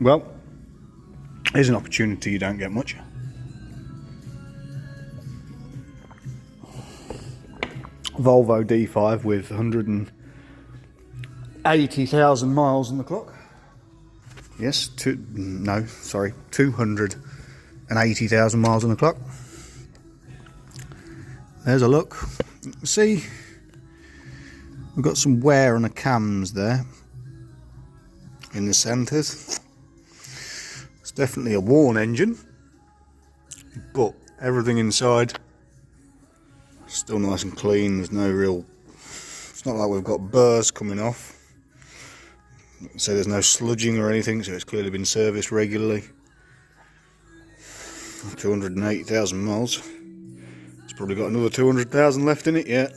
Well, here's an opportunity you don't get much. Volvo D5 with 180,000 miles on the clock. Yes, 280,000 miles on the clock. There's a look. See, we've got some wear on the cams there in the centres. It's definitely a worn engine, but everything inside still nice and clean. There's no real, it's not like we've got burrs coming off, so there's no sludging or anything, so it's clearly been serviced regularly. 280,000 miles. It's probably got another 200,000 left in it yet.